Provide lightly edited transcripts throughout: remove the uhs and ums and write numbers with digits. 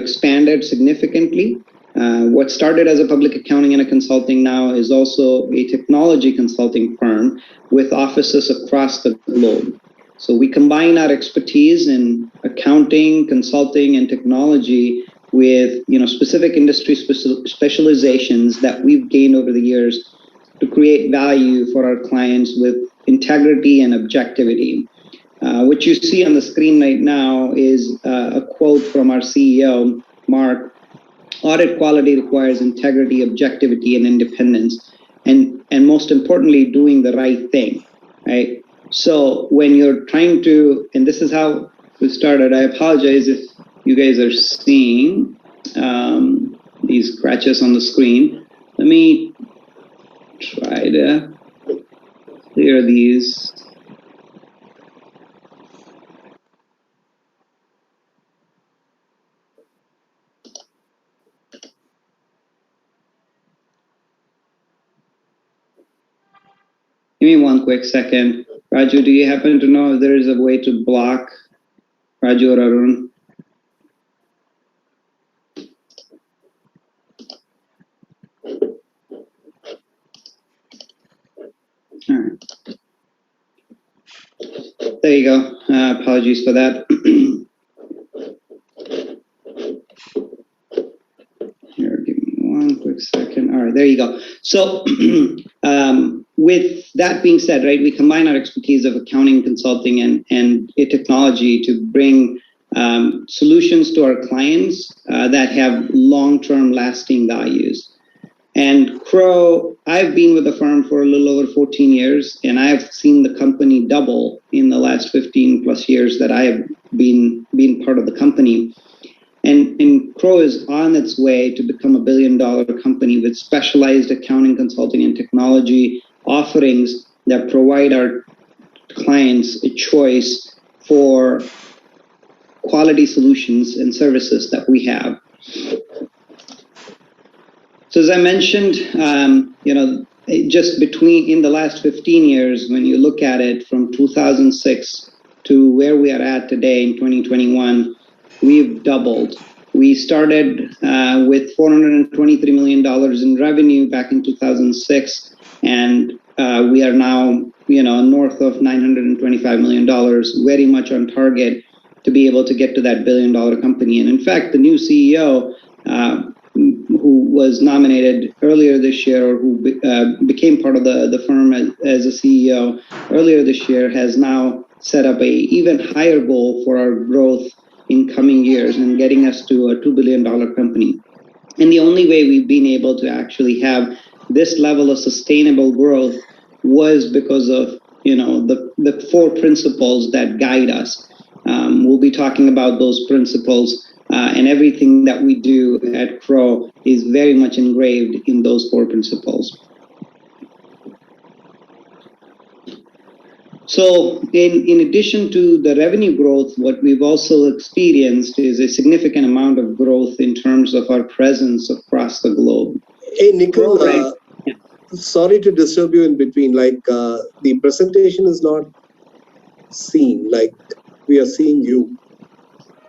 expanded significantly. What started as a public accounting and a consulting now is also a technology consulting firm with offices across the globe. So we combine our expertise in accounting, consulting, and technology with specific industry specializations that we've gained over the years to create value for our clients with integrity and objectivity. What you see on the screen right now is a quote from our CEO, Mark. Audit quality requires integrity, objectivity, and independence, and most importantly, doing the right thing, right? So when you're trying to, and this is how we started. I apologize if you guys are seeing these scratches on the screen. Let me try to clear these. Give me one quick second. Raju, do you happen to know if there is a way to block Raju or Arun? All right. There you go. Apologies for that. Here, give me one quick second. All right, there you go. So with that being said, right, we combine our expertise of accounting, consulting, and technology to bring solutions to our clients that have long-term lasting values. And Crowe, I've been with the firm for a little over 14 years, and I've seen the company double in the last 15 plus years that I have been part of the company. And Crowe is on its way to become a $1 billion company with specialized accounting, consulting, and technology offerings that provide our clients a choice for quality solutions and services that we have. So as I mentioned, just in the last 15 years, when you look at it from 2006 to where we are at today in 2021, we've doubled. We started with $423 million in revenue back in 2006, and we are now, north of $925 million, very much on target to be able to get to that $1 billion company. And in fact, the new CEO, who was nominated earlier this year, or who became part of the firm as a CEO earlier this year, has now set up a even higher goal for our growth in coming years and getting us to a $2 billion company. And the only way we've been able to actually have this level of sustainable growth was because of the 4 principles that guide us. We'll be talking about those principles, and everything that we do at Crowe is very much engraved in those 4 principles. So in addition to the revenue growth, what we've also experienced is a significant amount of growth in terms of our presence across the globe. Hey, Nikhil, sorry to disturb you in between. The presentation is not seen. We are seeing you.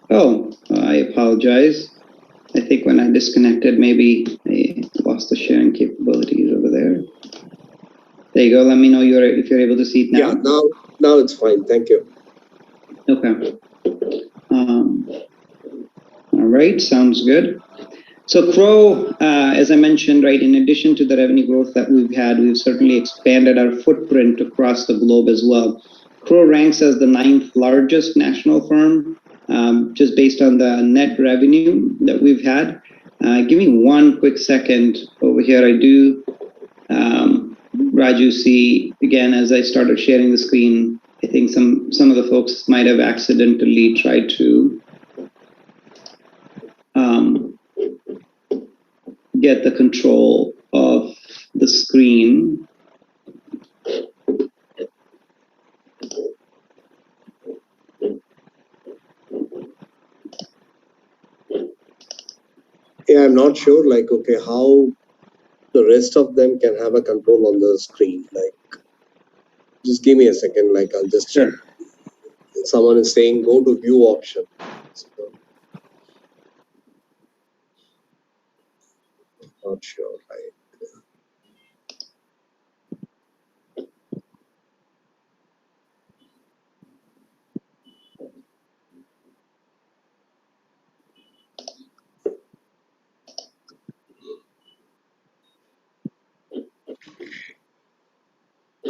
Oh, I apologize. I think when I disconnected, maybe I lost the sharing capabilities over there. There you go. Let me know if you're able to see it now. Yeah, now it's fine. Thank you. Okay. All right, sounds good. So Crowe, as I mentioned, right, in addition to the revenue growth that we've had, we've certainly expanded our footprint across the globe as well. Crowe ranks as the 9th largest national firm, just based on the net revenue that we've had. Give me one quick second over here. I do, Raju, see, again, as I started sharing the screen, I think some of the folks might have accidentally tried to get the control of the screen. Yeah, I'm not sure, how the rest of them can have a control on the screen. Just give me a second, I'll just check. Sure. Someone is saying, go to view option. So, Not sure.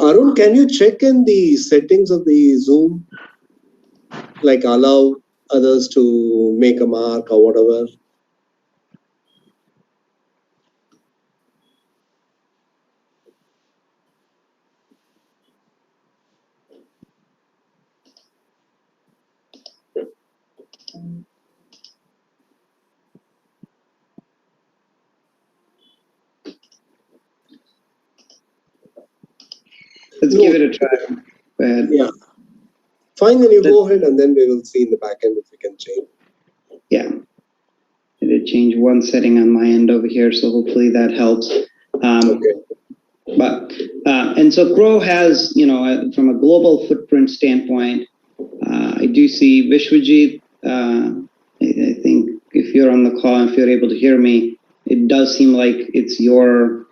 Arun, can you check in the settings of the Zoom? Like allow others to make a mark or whatever? Let's give it a try. Go ahead. Yeah. Fine, then you go ahead and then we will see in the back end if we can change. Yeah. I did change one setting on my end over here, so hopefully that helps. Okay. And so Crowe has, from a global footprint standpoint, I do see Vishwajit. I think if you're on the call and if you're able to hear me, it does seem like it's your.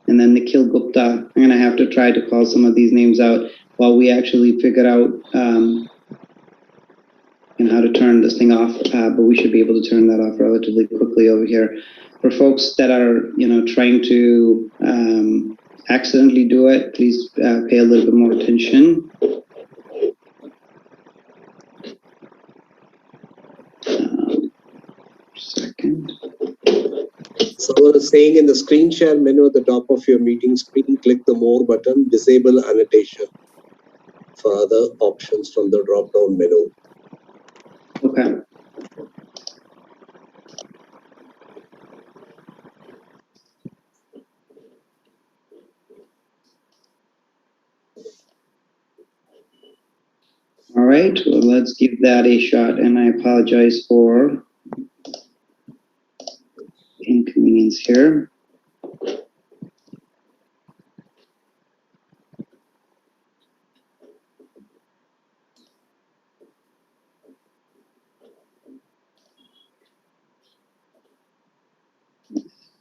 And then Nikhil Gupta. I'm going to have to try to call some of these names out while we actually figure out how to turn this thing off. But we should be able to turn that off relatively quickly over here. For folks that are, trying to accidentally do it, please pay a little bit more attention. Second. Someone is saying in the screen share menu at the top of your meeting screen, click the More button, disable annotation for other options from the drop-down menu. Okay. All right, well, let's give that a shot, and I apologize for inconvenience here.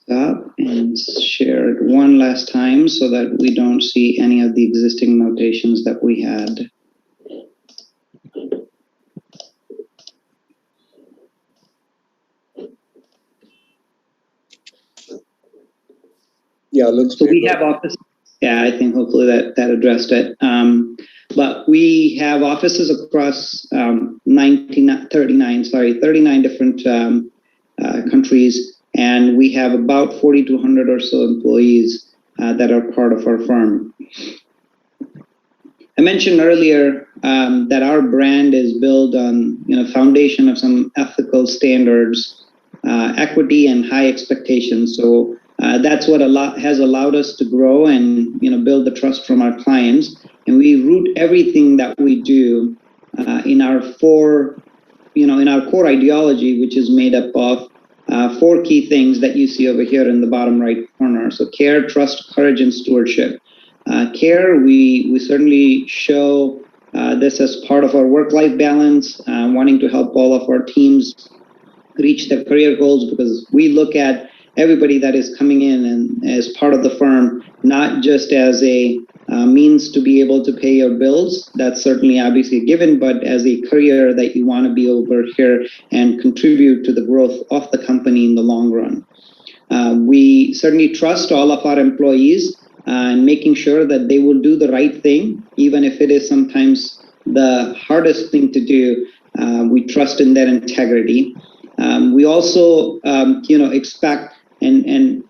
Stop and share it one last time so that we don't see any of the existing notations that we had. Yeah, looks so we have offices. Yeah, I think hopefully that addressed it. But we have offices across 39 different countries, and we have about 4,200 or so employees that are part of our firm. I mentioned earlier that our brand is built on foundation of some ethical standards, equity, and high expectations. So that's what has allowed us to grow and build the trust from our clients. And we root everything that we do in our core ideology, which is made up of 4 key things that you see over here in the bottom right corner. So care, trust, courage, and stewardship. Care, we certainly show this as part of our work-life balance, wanting to help all of our teams reach their career goals, because we look at everybody that is coming in and as part of the firm, not just as a means to be able to pay your bills. That's certainly obviously a given, but as a career that you want to be over here and contribute to the growth of the company in the long run. We certainly trust all of our employees and making sure that they will do the right thing, even if it is sometimes the hardest thing to do. We trust in their integrity. We also, expect and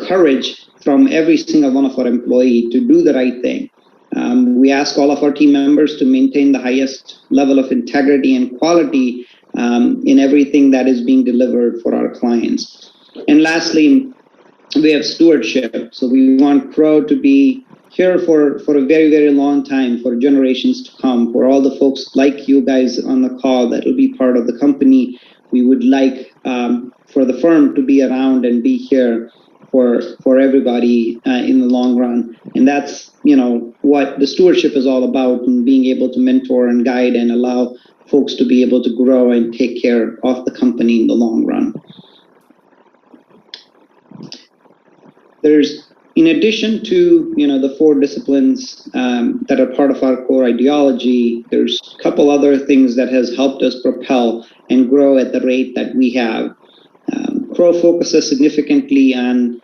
courage from every single one of our employees to do the right thing. We ask all of our team members to maintain the highest level of integrity and quality in everything that is being delivered for our clients. And lastly, we have stewardship. So we want Crowe to be here for a very, very long time, for generations to come, for all the folks like you guys on the call that will be part of the company. We would like for the firm to be around and be here for everybody in the long run. And that's, what the stewardship is all about, and being able to mentor and guide and allow folks to be able to grow and take care of the company in the long run. there's, in addition to the 4 disciplines that are part of our core ideology, there's a couple other things that has helped us propel and grow at the rate that we have. Crowe focuses significantly on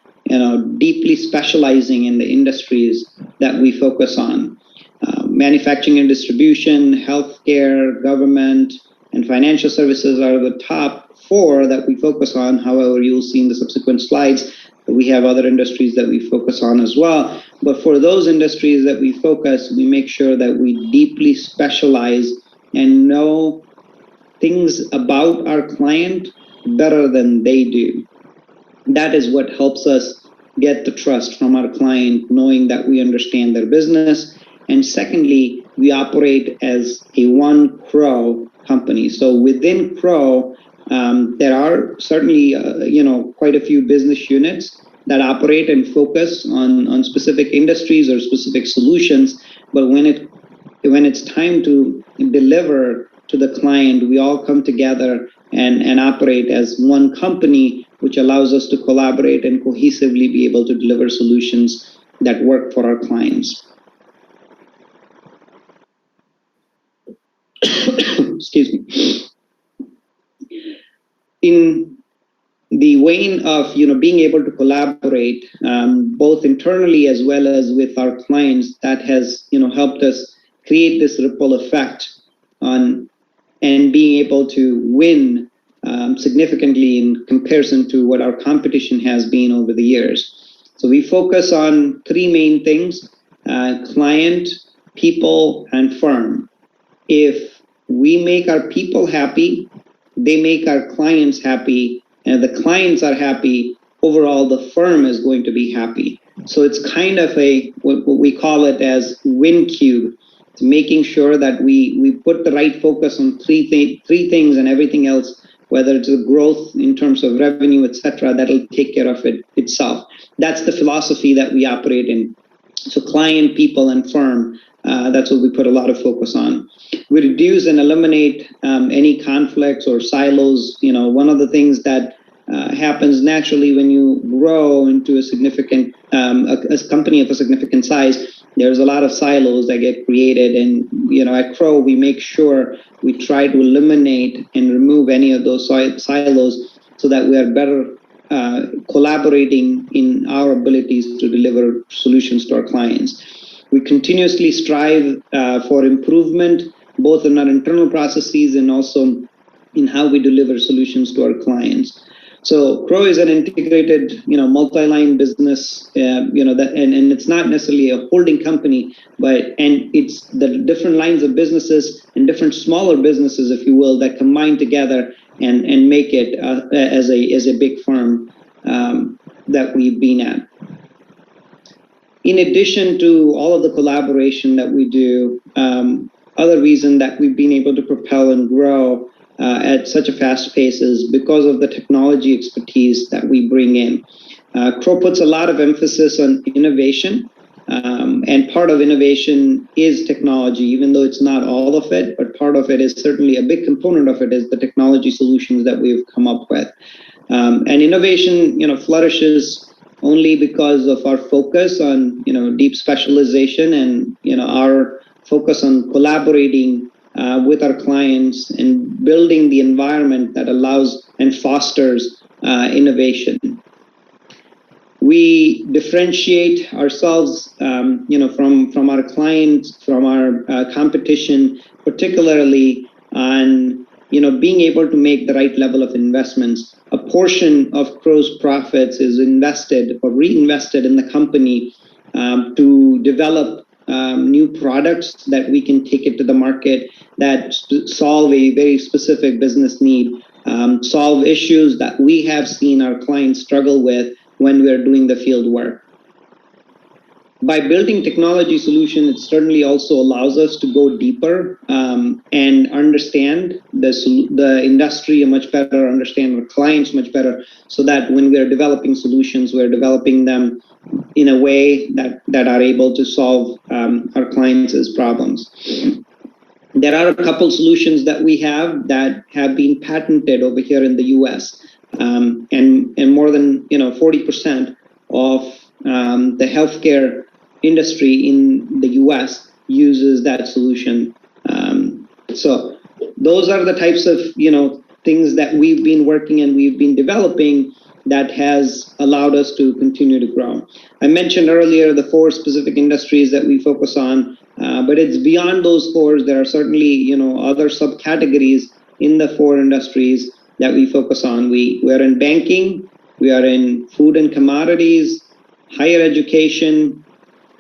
deeply specializing in the industries that we focus on. Manufacturing and distribution, healthcare, government, and financial services are the top 4 that we focus on. However, you'll see in the subsequent slides that we have other industries that we focus on as well. But for those industries that we focus, we make sure that we deeply specialize and know things about our client better than they do. That is what helps us get the trust from our client, knowing that we understand their business. And secondly, we operate as a one Crowe company. So within Crowe, there are certainly, quite a few business units that operate and focus on specific industries or specific solutions. But when it's time to deliver to the client, we all come together and operate as one company, which allows us to collaborate and cohesively be able to deliver solutions that work for our clients. Excuse me. In the vein of being able to collaborate both internally as well as with our clients, that has helped us create this ripple effect on and being able to win significantly in comparison to what our competition has been over the years. So we focus on 3 main things: client, people, and firm. If we make our people happy, they make our clients happy, and if the clients are happy, overall the firm is going to be happy. So it's kind of what we call it as win cube. It's making sure that we put the right focus on three things, and everything else, whether it's the growth in terms of revenue, etc., that'll take care of it itself. That's the philosophy that we operate in. So client, people, and firm, that's what we put a lot of focus on. We reduce and eliminate any conflicts or silos. One of the things that happens naturally when you grow into a significant a company of a significant size, there's a lot of silos that get created. And at Crowe, we make sure we try to eliminate and remove any of those silos so that we are better collaborating in our abilities to deliver solutions to our clients. We continuously strive for improvement, both in our internal processes and also in how we deliver solutions to our clients. So Crowe is an integrated, multi-line business, and it's not necessarily a holding company, and it's the different lines of businesses and different smaller businesses, if you will, that combine together and make it as a big firm that we've been at. In addition to all of the collaboration that we do, other reason that we've been able to propel and grow at such a fast pace is because of the technology expertise that we bring in. Crowe puts a lot of emphasis on innovation, and part of innovation is technology, even though it's not all of it, but part of it is certainly a big component of it is the technology solutions that we've come up with. And innovation, flourishes only because of our focus on, deep specialization and, our focus on collaborating with our clients and building the environment that allows and fosters innovation. We differentiate ourselves, from our clients, from our competition, particularly on, being able to make the right level of investments. A portion of Crowe's profits is invested or reinvested in the company to develop new products that we can take it to the market that solve a very specific business need, solve issues that we have seen our clients struggle with when we're doing the field work. By building technology solution, it certainly also allows us to go deeper and understand the industry much better, understand our clients much better, so that when we're developing solutions, we're developing them in a way that are able to solve our clients' problems. There are a couple solutions that we have that have been patented over here in the US, and more than 40% of the healthcare industry in the US uses that solution. So those are the types of things that we've been working and we've been developing that has allowed us to continue to grow. I mentioned earlier the 4 specific industries that we focus on, but it's beyond those 4. There are certainly other subcategories in the 4 industries that we focus on. We are in banking, we are in food and commodities, higher education,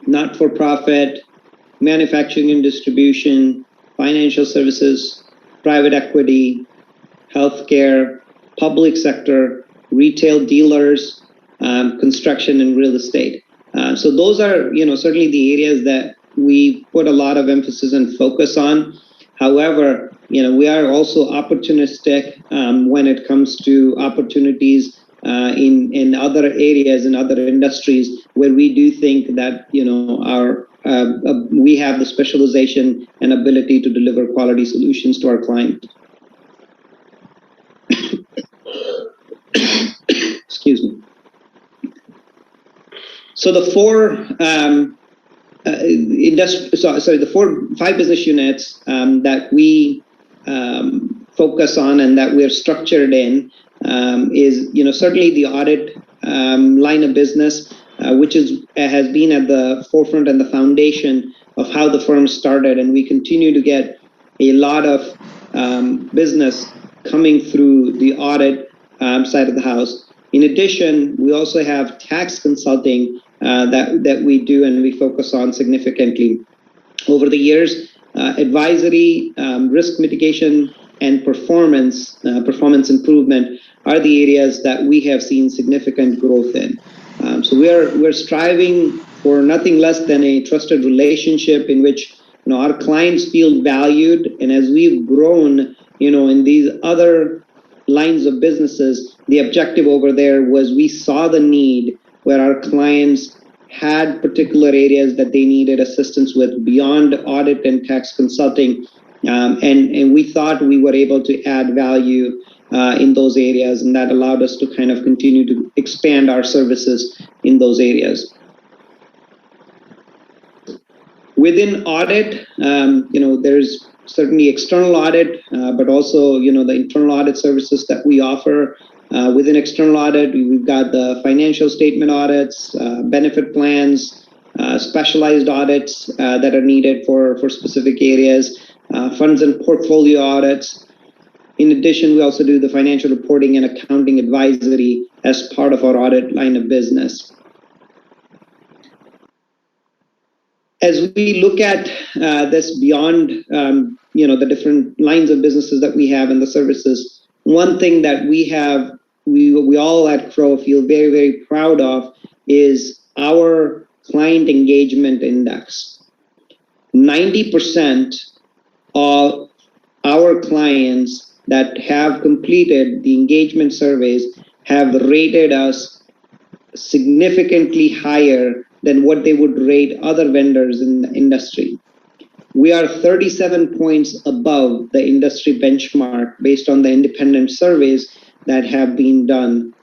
not-for-profit, manufacturing and distribution, financial services, private equity, healthcare, public sector, retail dealers, construction and real estate. So those are certainly the areas that we put a lot of emphasis and focus on. However, we are also opportunistic when it comes to opportunities in other areas, in other industries, where we do think that we have the specialization and ability to deliver quality solutions to our client. Excuse me. So the 5 business units that we focus on and that we're structured in is certainly the audit line of business, which has been at the forefront and the foundation of how the firm started, and we continue to get a lot of business coming through the audit side of the house. In addition, we also have tax consulting that we do and we focus on significantly. Over the years, advisory, risk mitigation, and performance improvement are the areas that we have seen significant growth in. So we're striving for nothing less than a trusted relationship in which our clients feel valued, and as we've grown in these other lines of businesses, the objective over there was we saw the need where our clients had particular areas that they needed assistance with beyond audit and tax consulting, and we thought we were able to add value in those areas, and that allowed us to kind of continue to expand our services in those areas. Within audit, there's certainly external audit, but also the internal audit services that we offer. Within external audit, we've got the financial statement audits, benefit plans, specialized audits that are needed for specific areas, funds and portfolio audits. In addition, we also do the financial reporting and accounting advisory as part of our audit line of business. As we look at this beyond, the different lines of businesses that we have and the services, one thing that we all at Crowe feel very, very proud of is our client engagement index. 90% of our clients that have completed the engagement surveys have rated us significantly higher than what they would rate other vendors in the industry. We are 37 points above the industry benchmark based on the independent surveys that have been done.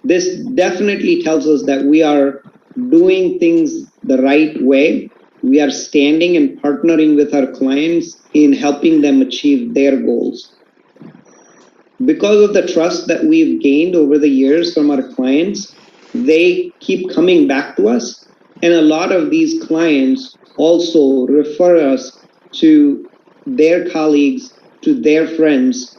This definitely tells us that we are doing things the right way. We are standing and partnering with our clients in helping them achieve their goals. Because of the trust that we've gained over the years from our clients, they keep coming back to us, and a lot of these clients also refer us to their colleagues, to their friends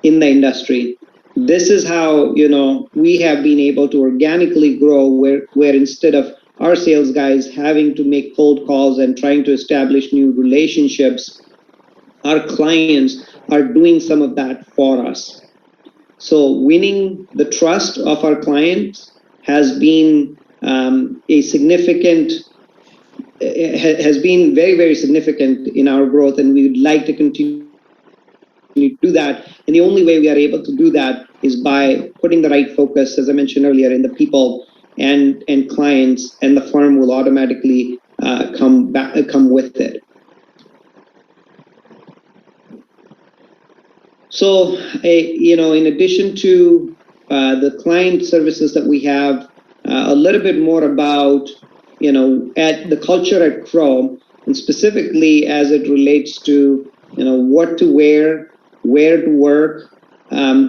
in the industry. This is how we have been able to organically grow, where instead of our sales guys having to make cold calls and trying to establish new relationships, our clients are doing some of that for us. So winning the trust of our clients has been has been very, very significant in our growth, and we would like to continue to do that. And the only way we are able to do that is by putting the right focus, as I mentioned earlier, in the people and clients, and the firm will automatically come with it. So, in addition to the client services that we have, a little bit more about, at the culture at Crowe, and specifically as it relates to, what to wear, where to work.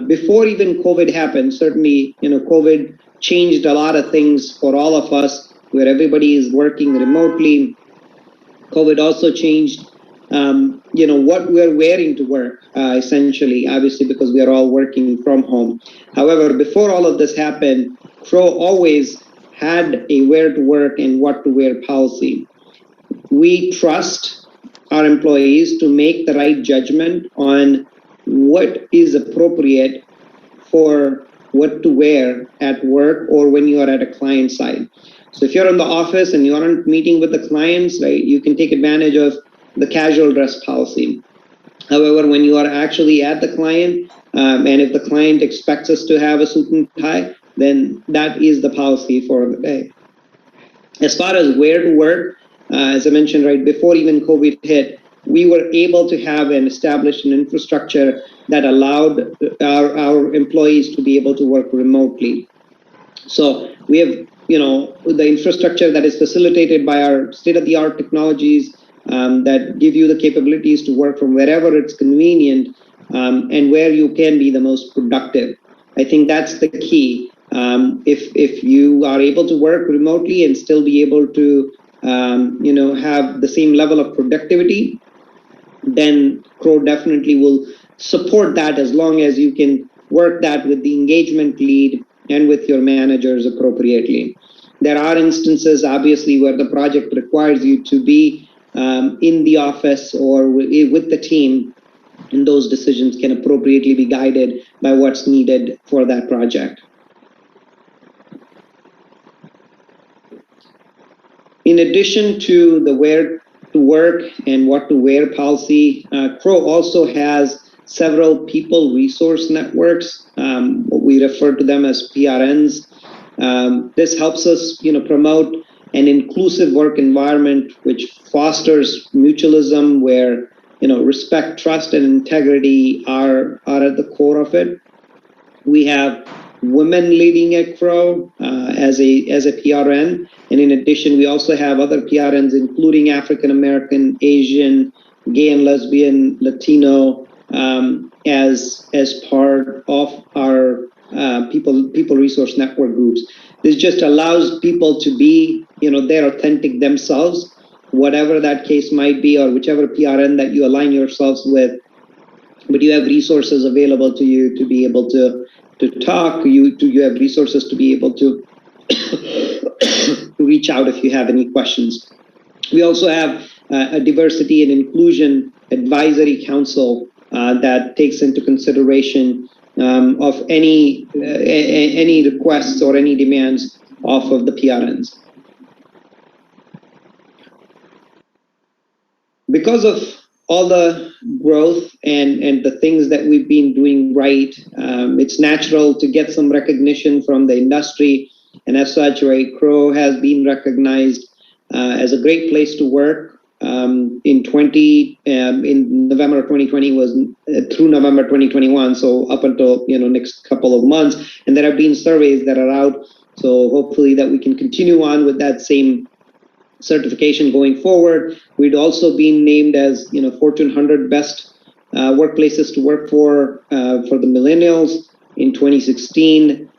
Before even COVID happened, certainly, COVID changed a lot of things for all of us, where everybody is working remotely. COVID also changed, what we're wearing to work, essentially, obviously, because we are all working from home. However, before all of this happened, Crowe always had a where to work and what to wear policy. We trust our employees to make the right judgment on what is appropriate for what to wear at work or when you are at a client side. So if you're in the office and you aren't meeting with the clients, right, you can take advantage of the casual dress policy. However, when you are actually at the client, and if the client expects us to have a suit and tie, then that is the policy for the day. As far as where to work, as I mentioned right before even COVID hit, we were able to have and establish an infrastructure that allowed our employees to be able to work remotely. So we have, the infrastructure that is facilitated by our state-of-the-art technologies that give you the capabilities to work from wherever it's convenient and where you can be the most productive. I think that's the key. If you are able to work remotely and still be able to, have the same level of productivity, then Crowe definitely will support that as long as you can work that with the engagement lead and with your managers appropriately. There are instances, obviously, where the project requires you to be in the office or with the team, and those decisions can appropriately be guided by what's needed for that project. In addition to the where to work and what to wear policy, Crowe also has several people resource networks, what we refer to them as PRNs. This helps us, promote an inclusive work environment which fosters mutualism, where respect, trust, and integrity are at the core of it. We have women leading at Crowe as a PRN, and in addition, we also have other PRNs, including African American, Asian, gay and lesbian, Latino, as part of our people resource network groups. This just allows people to be, their authentic themselves, whatever that case might be, or whichever PRN that you align yourselves with. But you have resources available to you to be able to talk. You have resources to be able to reach out if you have any questions. We also have a diversity and inclusion advisory council that takes into consideration of any requests or any demands off of the PRNs. Because of all the growth and the things that we've been doing right, it's natural to get some recognition from the industry. And as such, right, Crowe has been recognized as a great place to work. In November of 2020 was through November 2021, so up until next couple of months. And there have been surveys that are out, so hopefully that we can continue on with that same certification going forward. We'd also been named as Fortune 100 best workplaces to work for the millennials in 2016.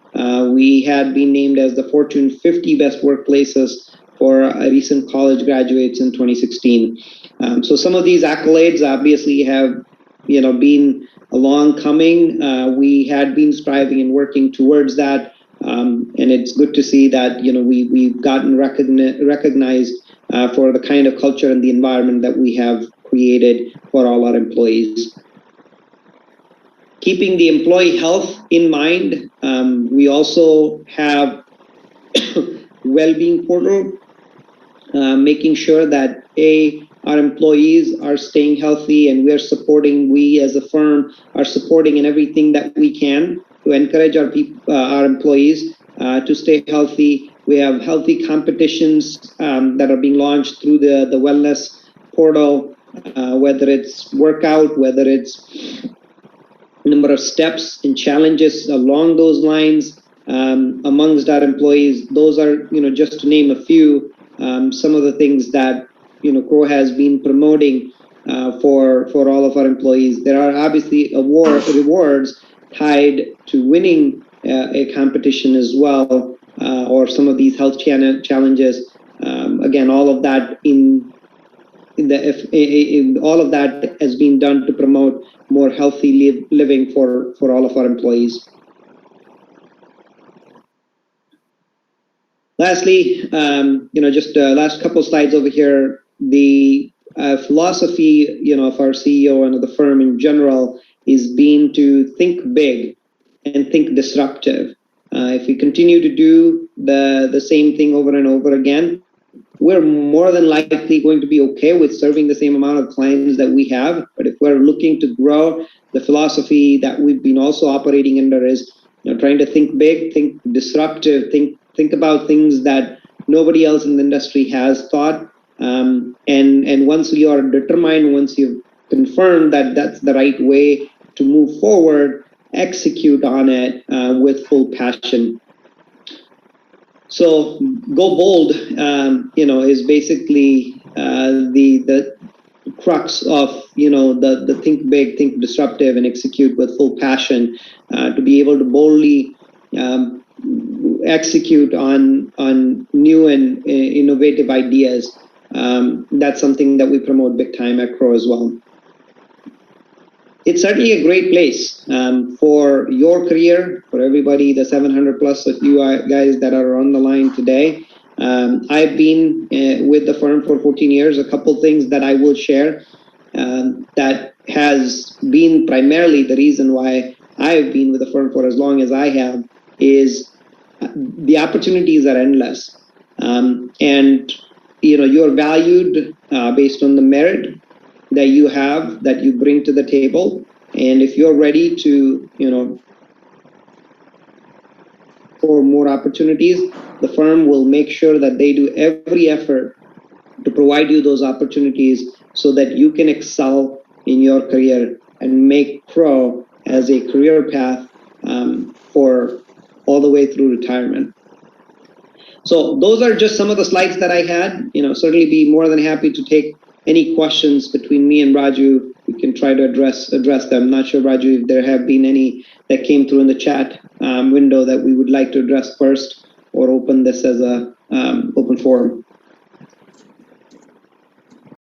We had been named as the Fortune 50 best workplaces for recent college graduates in 2016. So some of these accolades obviously have been a long coming. We had been striving and working towards that. And it's good to see that we've gotten recognized for the kind of culture and the environment that we have created for all our employees. Keeping the employee health in mind, we also have well-being portal, making sure that our employees are staying healthy, and we as a firm are supporting in everything that we can to encourage our employees to stay healthy. We have healthy competitions that are being launched through the wellness portal, whether it's workout, whether it's number of steps and challenges along those lines. amongst our employees. Those are, just to name a few, some of the things that, Crowe has been promoting for all of our employees. There are obviously rewards tied to winning a competition as well, or some of these health challenges. Again, all of that all of that has been done to promote more healthy living for all of our employees. Lastly, just last couple slides over here, the philosophy, of our CEO and of the firm in general is being to think big and think disruptive. If we continue to do the same thing over and over again, we're more than likely going to be okay with serving the same amount of clients that we have. But if we're looking to grow, the philosophy that we've been also operating under is, trying to think big, think disruptive, think about things that nobody else in the industry has thought. And once you are determined, once you've confirmed that that's the right way to move forward, execute on it with full passion. So go bold, is basically the crux of, the think big, think disruptive, and execute with full passion to be able to boldly execute on new and innovative ideas. That's something that we promote big time at Crowe as well. It's certainly a great place for your career, for everybody, the 700 plus of you guys that are on the line today. I've been with the firm for 14 years. A couple things that I will share that has been primarily the reason why I've been with the firm for as long as I have is the opportunities are endless. And, you're valued based on the merit that you have, that you bring to the table. And if you're ready to, for more opportunities, the firm will make sure that they do every effort to provide you those opportunities so that you can excel in your career and make Crowe as a career path for all the way through retirement. So those are just some of the slides that I had. Certainly be more than happy to take any questions between me and Raju. We can try to address them. Not sure, Raju, if there have been any that came through in the chat window that we would like to address first, or open this as a open forum.